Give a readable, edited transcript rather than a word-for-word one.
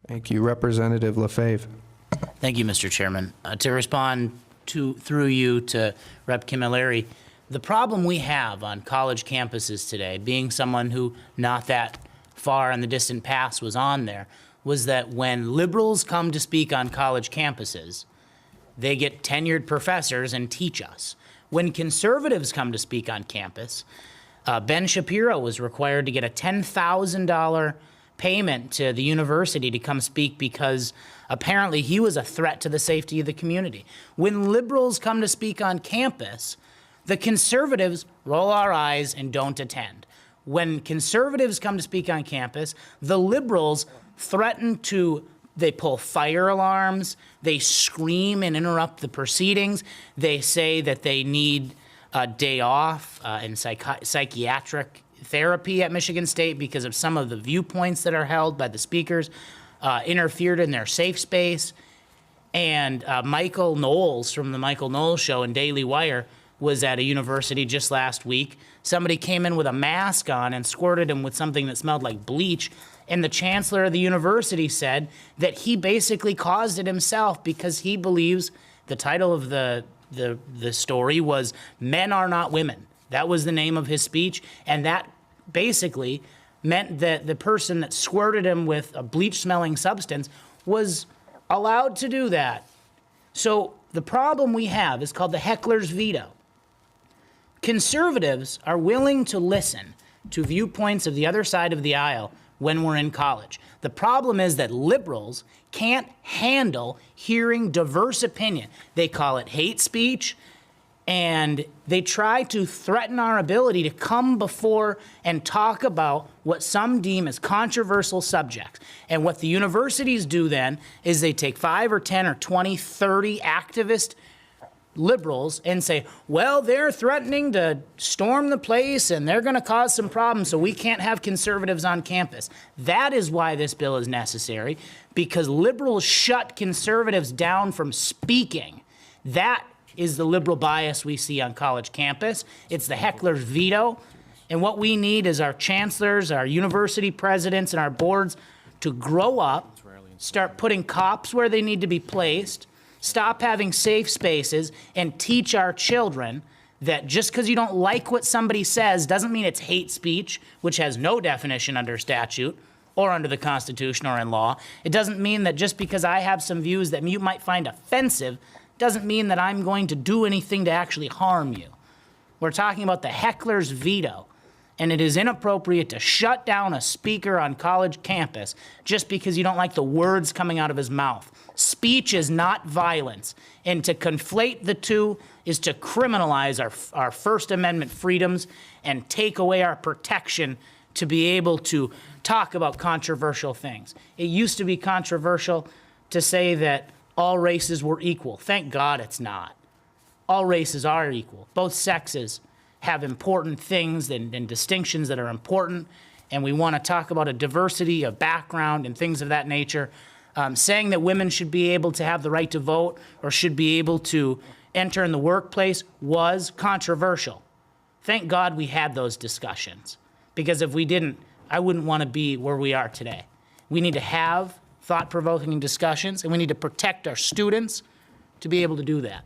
Thank you. Representative LaFave. Thank you, Mr. Chairman. To respond through you to Rep. Camilleri, the problem we have on college campuses today, being someone who not that far in the distant past was on there, was that when liberals come to speak on college campuses, they get tenured professors and teach us. When conservatives come to speak on campus, Ben Shapiro was required to get a $10,000 payment to the university to come speak because apparently he was a threat to the safety of the community. When liberals come to speak on campus, the conservatives roll our eyes and don't attend. When conservatives come to speak on campus, the liberals threaten they pull fire alarms, they scream and interrupt the proceedings, they say that they need a day off in psychiatric therapy at Michigan State because of some of the viewpoints that are held by the speakers, interfered in their safe space. And Michael Knowles from the Michael Knowles Show and Daily Wire was at a university just last week. Somebody came in with a mask on and squirted him with something that smelled like bleach. And the chancellor of the university said that he basically caused it himself because he believes the title of the story was "Men Are Not Women." That was the name of his speech. And that basically meant that the person that squirted him with a bleach-smelling substance was allowed to do that. So the problem we have is called the heckler's veto. Conservatives are willing to listen to viewpoints of the other side of the aisle when we're in college. The problem is that liberals can't handle hearing diverse opinion. They call it hate speech, and they try to threaten our ability to come before and talk about what some deem as controversial subjects. And what the universities do then is they take 5 or 10 or 20, 30 activist liberals and say, well, they're threatening to storm the place and they're going to cause some problems, so we can't have conservatives on campus. That is why this bill is necessary, because liberals shut conservatives down from speaking. That is the liberal bias we see on college campus. It's the heckler's veto. And what we need is our chancellors, our university presidents, and our boards to grow up, start putting cops where they need to be placed, stop having safe spaces, and teach our children that just because you don't like what somebody says doesn't mean it's hate speech, which has no definition under statute or under the Constitution or in law. It doesn't mean that just because I have some views that you might find offensive doesn't mean that I'm going to do anything to actually harm you. We're talking about the heckler's veto, and it is inappropriate to shut down a speaker on college campus just because you don't like the words coming out of his mouth. Speech is not violence, and to conflate the two is to criminalize our First Amendment freedoms and take away our protection to be able to talk about controversial things. It used to be controversial to say that all races were equal. Thank God it's not. All races are equal. Both sexes have important things and distinctions that are important, and we want to talk about a diversity of background and things of that nature. Saying that women should be able to have the right to vote or should be able to enter in the workplace was controversial. Thank God we had those discussions, because if we didn't, I wouldn't want to be where we are today. We need to have thought-provoking discussions, and we need to protect our students to be able to do that.